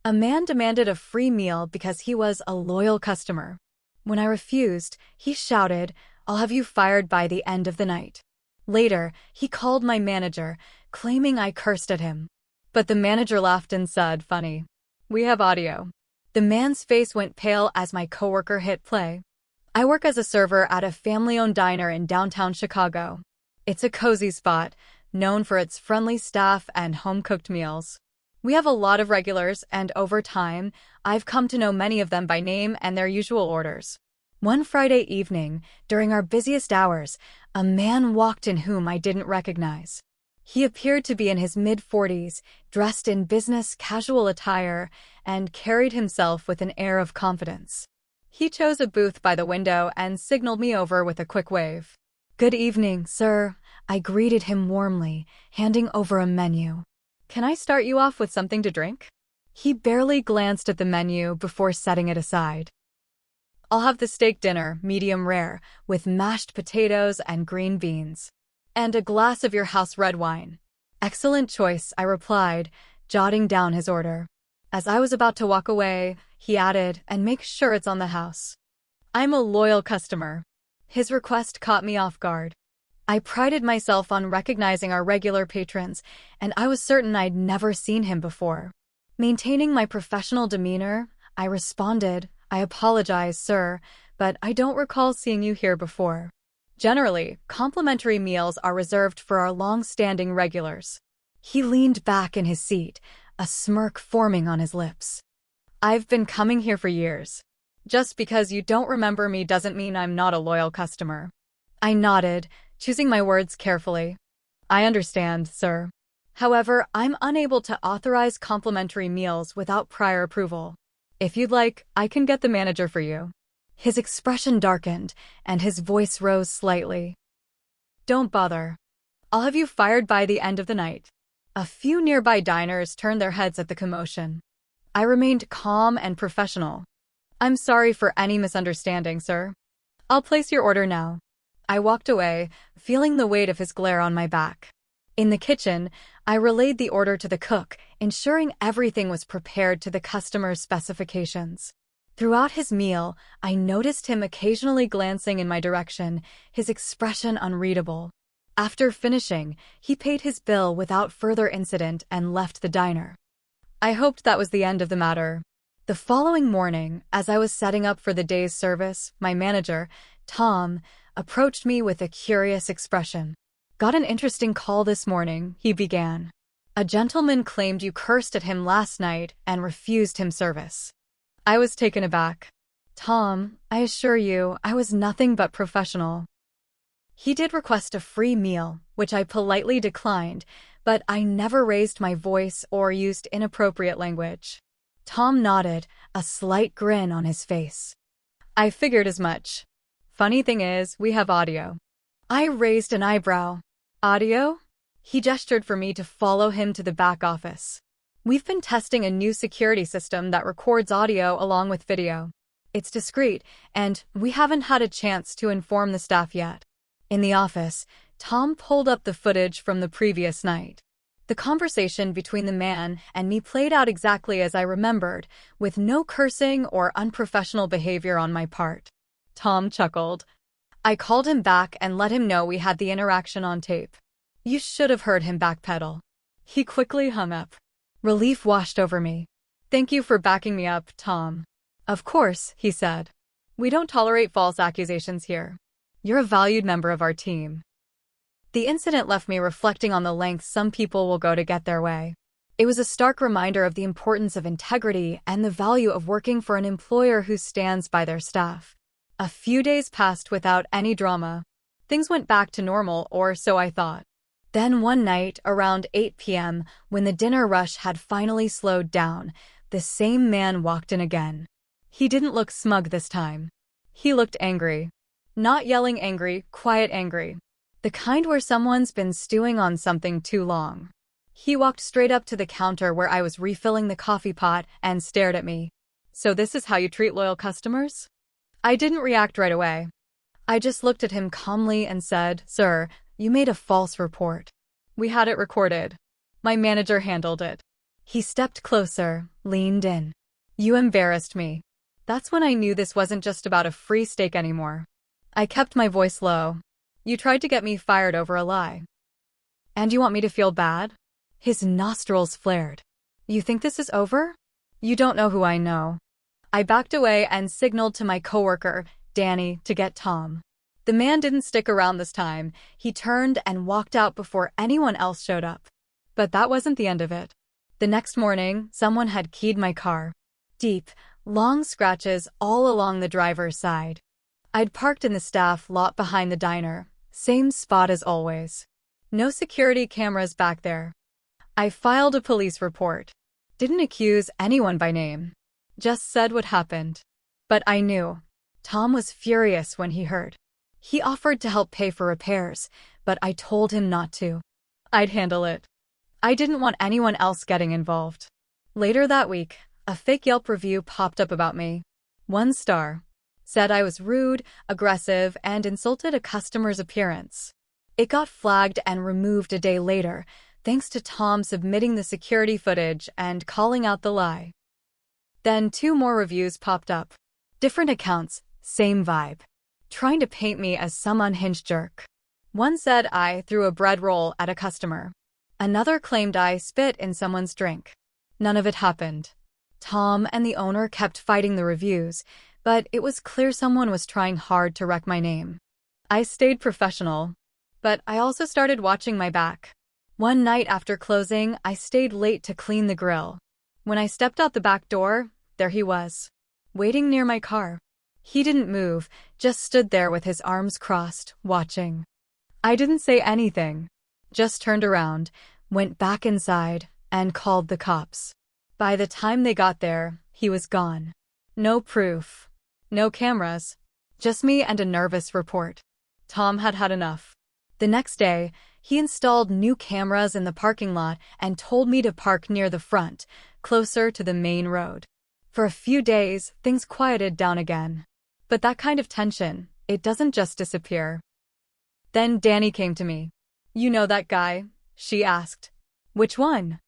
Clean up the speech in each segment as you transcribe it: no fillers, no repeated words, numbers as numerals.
A man demanded a free meal because he was a loyal customer. When I refused, he shouted, "I'll have you fired by the end of the night." Later, he called my manager, claiming I cursed at him. But the manager laughed and said, "Funny. We have audio." The man's face went pale as my coworker hit play. I work as a server at a family-owned diner in downtown Chicago. It's a cozy spot, known for its friendly staff and home-cooked meals. We have a lot of regulars, and over time, I've come to know many of them by name and their usual orders. One Friday evening, during our busiest hours, a man walked in whom I didn't recognize. He appeared to be in his mid-40s, dressed in business casual attire, and carried himself with an air of confidence. He chose a booth by the window and signaled me over with a quick wave. "Good evening, sir," I greeted him warmly, handing over a menu. "Can I start you off with something to drink?" He barely glanced at the menu before setting it aside. "I'll have the steak dinner, medium rare, with mashed potatoes and green beans. And a glass of your house red wine." "Excellent choice," I replied, jotting down his order. As I was about to walk away, he added, "And make sure it's on the house." I'm a loyal customer. His request caught me off guard. I prided myself on recognizing our regular patrons, and I was certain I'd never seen him before. Maintaining my professional demeanor, I responded, "I apologize, sir, but I don't recall seeing you here before. Generally, complimentary meals are reserved for our long-standing regulars." He leaned back in his seat, a smirk forming on his lips. "I've been coming here for years. Just because you don't remember me doesn't mean I'm not a loyal customer." I nodded, choosing my words carefully. "I understand, sir. However, I'm unable to authorize complimentary meals without prior approval. If you'd like, I can get the manager for you." His expression darkened, and his voice rose slightly. "Don't bother. I'll have you fired by the end of the night." A few nearby diners turned their heads at the commotion. I remained calm and professional. "I'm sorry for any misunderstanding, sir. I'll place your order now." I walked away, feeling the weight of his glare on my back. In the kitchen, I relayed the order to the cook, ensuring everything was prepared to the customer's specifications. Throughout his meal, I noticed him occasionally glancing in my direction, his expression unreadable. After finishing, he paid his bill without further incident and left the diner. I hoped that was the end of the matter. The following morning, as I was setting up for the day's service, my manager, Tom, approached me with a curious expression. "Got an interesting call this morning," he began. "A gentleman claimed you cursed at him last night and refused him service." I was taken aback. "Tom, I assure you, I was nothing but professional." He did request a free meal, which I politely declined, but I never raised my voice or used inappropriate language. Tom nodded, a slight grin on his face. "I figured as much. Funny thing is, we have audio." I raised an eyebrow. "Audio?" He gestured for me to follow him to the back office. "We've been testing a new security system that records audio along with video. It's discreet, and we haven't had a chance to inform the staff yet." In the office, Tom pulled up the footage from the previous night. The conversation between the man and me played out exactly as I remembered, with no cursing or unprofessional behavior on my part. Tom chuckled. I called him back and let him know we had the interaction on tape. You should have heard him backpedal. He quickly hung up. Relief washed over me. "Thank you for backing me up, Tom." "Of course," he said. "We don't tolerate false accusations here. You're a valued member of our team." The incident left me reflecting on the lengths some people will go to get their way. It was a stark reminder of the importance of integrity and the value of working for an employer who stands by their staff. A few days passed without any drama. Things went back to normal, or so I thought. Then one night, around 8 p.m., when the dinner rush had finally slowed down, the same man walked in again. He didn't look smug this time. He looked angry. Not yelling angry, quiet angry. The kind where someone's been stewing on something too long. He walked straight up to the counter where I was refilling the coffee pot and stared at me. "So this is how you treat loyal customers?" I didn't react right away. I just looked at him calmly and said, "Sir, you made a false report. We had it recorded. My manager handled it." He stepped closer, leaned in. You embarrassed me. That's when I knew this wasn't just about a free steak anymore. I kept my voice low. You tried to get me fired over a lie. And you want me to feel bad? His nostrils flared. You think this is over? You don't know who I know. I backed away and signaled to my coworker, Danny, to get Tom. The man didn't stick around this time. He turned and walked out before anyone else showed up. But that wasn't the end of it. The next morning, someone had keyed my car. Deep, long scratches all along the driver's side. I'd parked in the staff lot behind the diner, same spot as always. No security cameras back there. I filed a police report. Didn't accuse anyone by name. Just said what happened. But I knew. Tom was furious when he heard. He offered to help pay for repairs, but I told him not to. I'd handle it. I didn't want anyone else getting involved. Later that week, a fake Yelp review popped up about me. 1 star. Said I was rude, aggressive, and insulted a customer's appearance. It got flagged and removed a day later, thanks to Tom submitting the security footage and calling out the lie. Then 2 more reviews popped up. Different accounts, same vibe. Trying to paint me as some unhinged jerk. One said I threw a bread roll at a customer. Another claimed I spit in someone's drink. None of it happened. Tom and the owner kept fighting the reviews, but it was clear someone was trying hard to wreck my name. I stayed professional, but I also started watching my back. One night after closing, I stayed late to clean the grill. When I stepped out the back door, there he was, waiting near my car. He didn't move, just stood there with his arms crossed, watching. I didn't say anything, just turned around, went back inside, and called the cops. By the time they got there, he was gone. No proof. No cameras. Just me and a nervous report. Tom had had enough. The next day, he installed new cameras in the parking lot and told me to park near the front, closer to the main road. For a few days, things quieted down again. But that kind of tension, it doesn't just disappear. Then Danny came to me. You know that guy? She asked. Which one?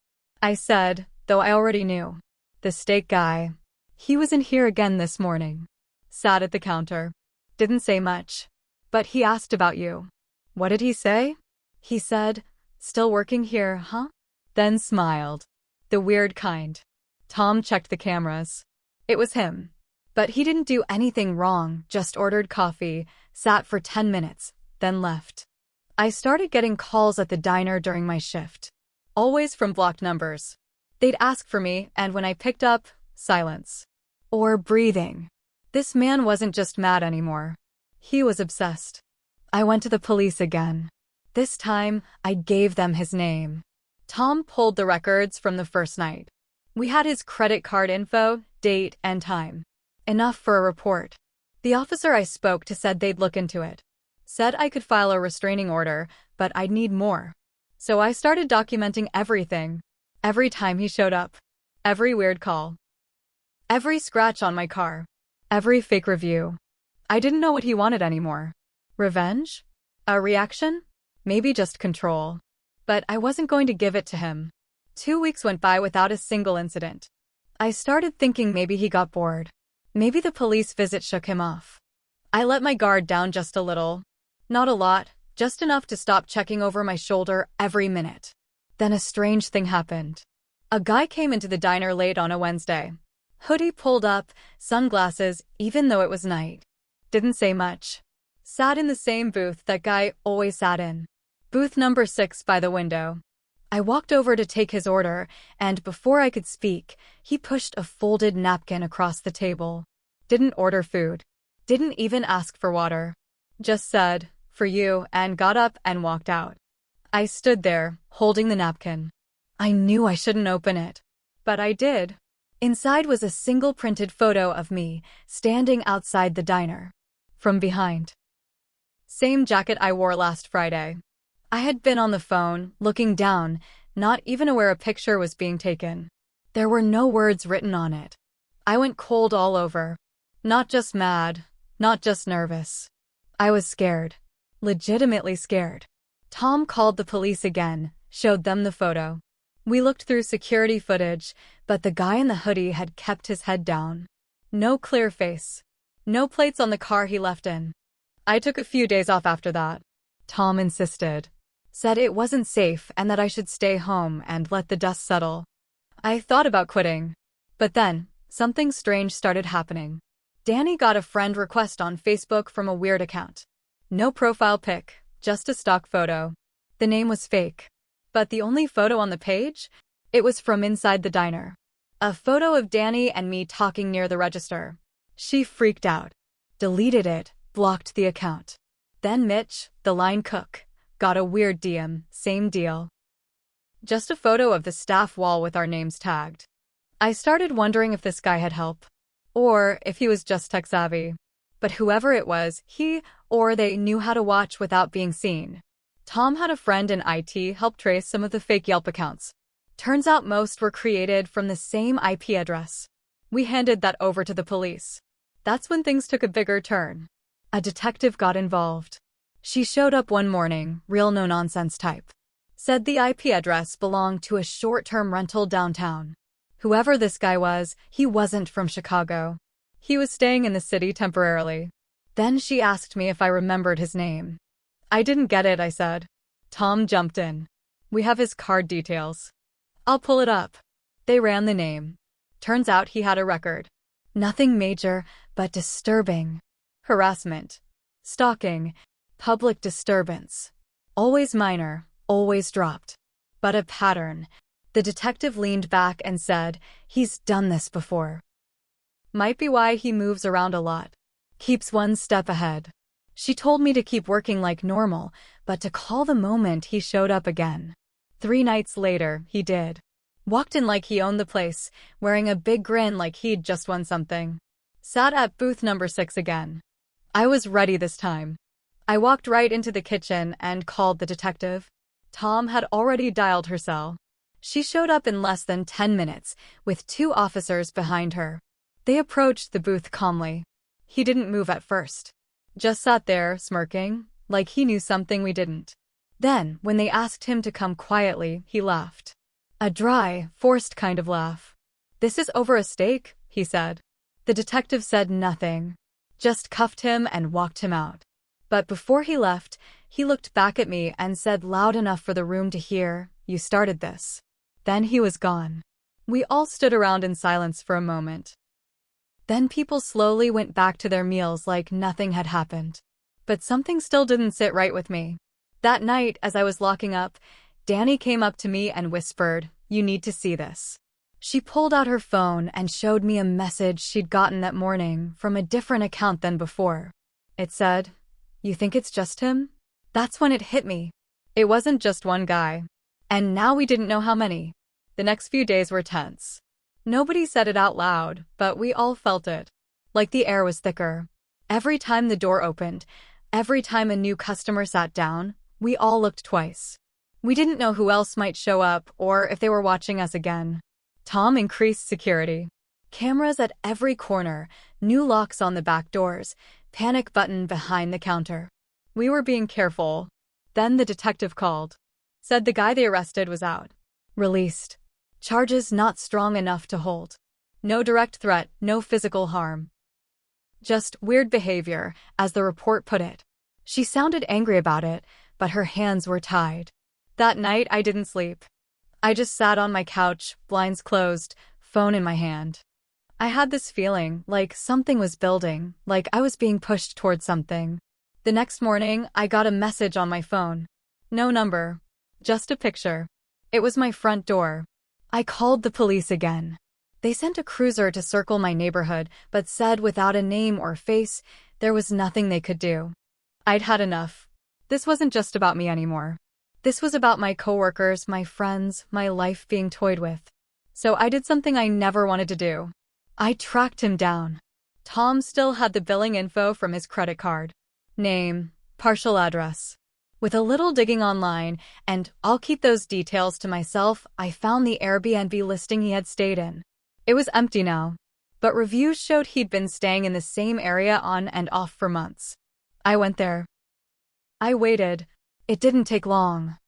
I said, though I already knew. The steak guy. He was in here again this morning. Sat at the counter. Didn't say much. But he asked about you. What did he say? He said, still working here, huh? Then smiled. The weird kind. Tom checked the cameras. It was him. But he didn't do anything wrong, just ordered coffee, sat for 10 minutes, then left. I started getting calls at the diner during my shift. Always from blocked numbers. They'd ask for me, and when I picked up, silence. Or breathing. This man wasn't just mad anymore. He was obsessed. I went to the police again. This time, I gave them his name. Tom pulled the records from the first night. We had his credit card info, date, and time. Enough for a report. The officer I spoke to said they'd look into it. Said I could file a restraining order, but I'd need more. So I started documenting everything. Every time he showed up. Every weird call. Every scratch on my car. Every fake review. I didn't know what he wanted anymore. Revenge? A reaction? Maybe just control. But I wasn't going to give it to him. 2 weeks went by without a single incident. I started thinking maybe he got bored. Maybe the police visit shook him off. I let my guard down just a little. Not a lot, just enough to stop checking over my shoulder every minute. Then a strange thing happened. A guy came into the diner late on a Wednesday. Hoodie pulled up, sunglasses, even though it was night. Didn't say much. Sat in the same booth that guy always sat in. Booth number 6 by the window. I walked over to take his order, and before I could speak, he pushed a folded napkin across the table. Didn't order food. Didn't even ask for water. Just said, "For you," and got up and walked out. I stood there, holding the napkin. I knew I shouldn't open it. But I did. Inside was a single printed photo of me, standing outside the diner. From behind. Same jacket I wore last Friday. I had been on the phone, looking down, not even aware a picture was being taken. There were no words written on it. I went cold all over. Not just mad, not just nervous. I was scared. Legitimately scared. Tom called the police again, showed them the photo. We looked through security footage, but the guy in the hoodie had kept his head down. No clear face. No plates on the car he left in. I took a few days off after that. Tom insisted. Said it wasn't safe and that I should stay home and let the dust settle. I thought about quitting. But then, something strange started happening. Danny got a friend request on Facebook from a weird account. No profile pic, just a stock photo. The name was fake. But the only photo on the page? It was from inside the diner. A photo of Danny and me talking near the register. She freaked out. Deleted it, blocked the account. Then Mitch, the line cook, got a weird DM, same deal. Just a photo of the staff wall with our names tagged. I started wondering if this guy had help. Or if he was just tech-savvy. But whoever it was, he or they knew how to watch without being seen. Tom had a friend in IT help trace some of the fake Yelp accounts. Turns out most were created from the same IP address. We handed that over to the police. That's when things took a bigger turn. A detective got involved. She showed up one morning, real no-nonsense type. Said the IP address belonged to a short-term rental downtown. Whoever this guy was, he wasn't from Chicago. He was staying in the city temporarily. Then she asked me if I remembered his name. I didn't get it, I said. Tom jumped in. We have his card details. I'll pull it up. They ran the name. Turns out he had a record. Nothing major, but disturbing. Harassment. Stalking. Public disturbance. Always minor, always dropped. But a pattern. The detective leaned back and said, he's done this before. Might be why he moves around a lot. Keeps one step ahead. She told me to keep working like normal, but to call the moment he showed up again. 3 nights later, he did. Walked in like he owned the place, wearing a big grin like he'd just won something. Sat at booth number 6 again. I was ready this time. I walked right into the kitchen and called the detective. Tom had already dialed her cell. She showed up in less than 10 minutes, with 2 officers behind her. They approached the booth calmly. He didn't move at first. Just sat there, smirking, like he knew something we didn't. Then, when they asked him to come quietly, he laughed. A dry, forced kind of laugh. This is over a steak, he said. The detective said nothing. Just cuffed him and walked him out. But before he left, he looked back at me and said loud enough for the room to hear, "You started this." Then he was gone. We all stood around in silence for a moment. Then people slowly went back to their meals like nothing had happened. But something still didn't sit right with me. That night, as I was locking up, Danny came up to me and whispered, "You need to see this." She pulled out her phone and showed me a message she'd gotten that morning from a different account than before. It said, "You think it's just him?" That's when it hit me. It wasn't just one guy. And now we didn't know how many. The next few days were tense. Nobody said it out loud, but we all felt it. Like the air was thicker. Every time the door opened, every time a new customer sat down, we all looked twice. We didn't know who else might show up or if they were watching us again. Tom increased security. Cameras at every corner, new locks on the back doors, panic button behind the counter. We were being careful. Then the detective called. Said the guy they arrested was out. Released. Charges not strong enough to hold. No direct threat, no physical harm. Just weird behavior, as the report put it. She sounded angry about it, but her hands were tied. That night I didn't sleep. I just sat on my couch, blinds closed, phone in my hand. I had this feeling like something was building, like I was being pushed toward something. The next morning, I got a message on my phone. No number. Just a picture. It was my front door. I called the police again. They sent a cruiser to circle my neighborhood, but said without a name or face, there was nothing they could do. I'd had enough. This wasn't just about me anymore. This was about my coworkers, my friends, my life being toyed with. So I did something I never wanted to do. I tracked him down. Tom still had the billing info from his credit card. Name, partial address. With a little digging online, and I'll keep those details to myself, I found the Airbnb listing he had stayed in. It was empty now, but reviews showed he'd been staying in the same area on and off for months. I went there. I waited. It didn't take long.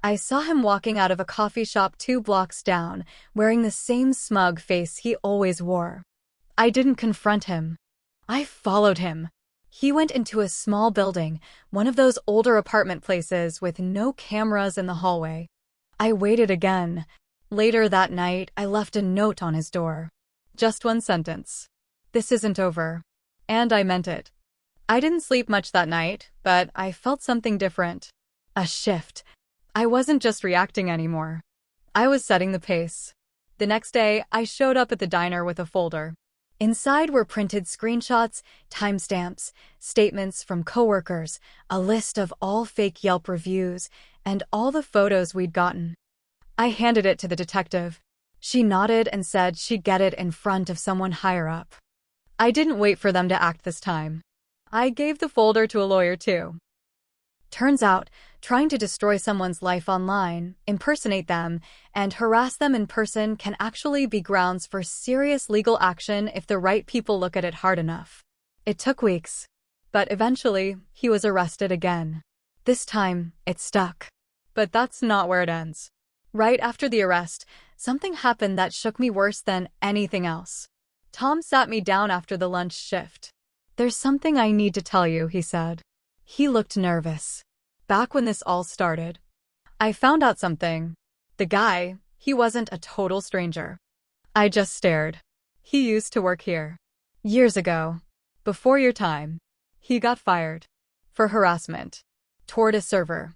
I saw him walking out of a coffee shop 2 blocks down, wearing the same smug face he always wore. I didn't confront him. I followed him. He went into a small building, one of those older apartment places with no cameras in the hallway. I waited again. Later that night, I left a note on his door. Just one sentence. "This isn't over." And I meant it. I didn't sleep much that night, but I felt something different. A shift. I wasn't just reacting anymore. I was setting the pace. The next day, I showed up at the diner with a folder. Inside were printed screenshots, timestamps, statements from coworkers, a list of all fake Yelp reviews, and all the photos we'd gotten. I handed it to the detective. She nodded and said she'd get it in front of someone higher up. I didn't wait for them to act this time. I gave the folder to a lawyer too. Turns out, trying to destroy someone's life online, impersonate them, and harass them in person can actually be grounds for serious legal action if the right people look at it hard enough. It took weeks, but eventually, he was arrested again. This time, it stuck. But that's not where it ends. Right after the arrest, something happened that shook me worse than anything else. Tom sat me down after the lunch shift. "There's something I need to tell you," he said. He looked nervous. "Back when this all started, I found out something. The guy, he wasn't a total stranger." I just stared. "He used to work here. Years ago. Before your time. He got fired. For harassment. Toward a server."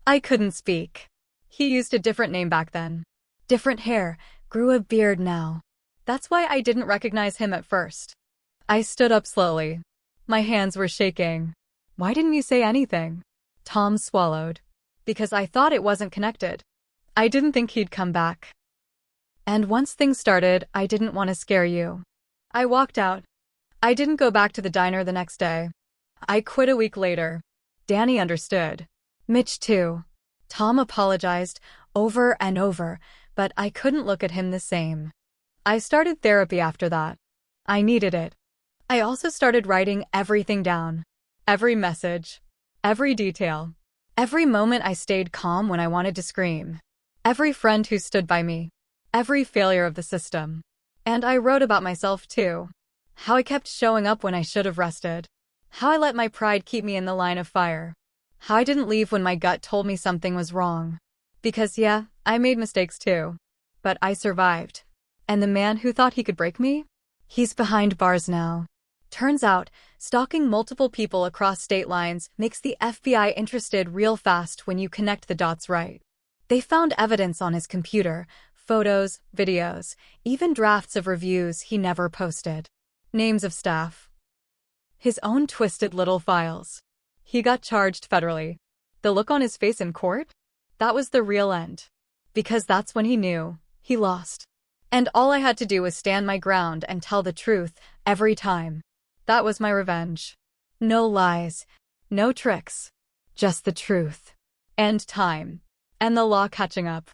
I couldn't speak. He used a different name back then. Different hair, grew a beard now. That's why I didn't recognize him at first. I stood up slowly. My hands were shaking. "Why didn't you say anything?" Tom swallowed. "Because I thought it wasn't connected. I didn't think he'd come back. And once things started, I didn't want to scare you." I walked out. I didn't go back to the diner the next day. I quit a week later. Danny understood. Mitch too. Tom apologized over and over, but I couldn't look at him the same. I started therapy after that. I needed it. I also started writing everything down. Every message. Every detail. Every moment I stayed calm when I wanted to scream. Every friend who stood by me. Every failure of the system. And I wrote about myself too. How I kept showing up when I should have rested. How I let my pride keep me in the line of fire. How I didn't leave when my gut told me something was wrong. Because yeah, I made mistakes too. But I survived. And the man who thought he could break me? He's behind bars now. Turns out, stalking multiple people across state lines makes the FBI interested real fast when you connect the dots right. They found evidence on his computer, photos, videos, even drafts of reviews he never posted. Names of staff. His own twisted little files. He got charged federally. The look on his face in court? That was the real end. Because that's when he knew he lost. And all I had to do was stand my ground and tell the truth every time. That was my revenge. No lies, no tricks. Just the truth. And time. And the law catching up.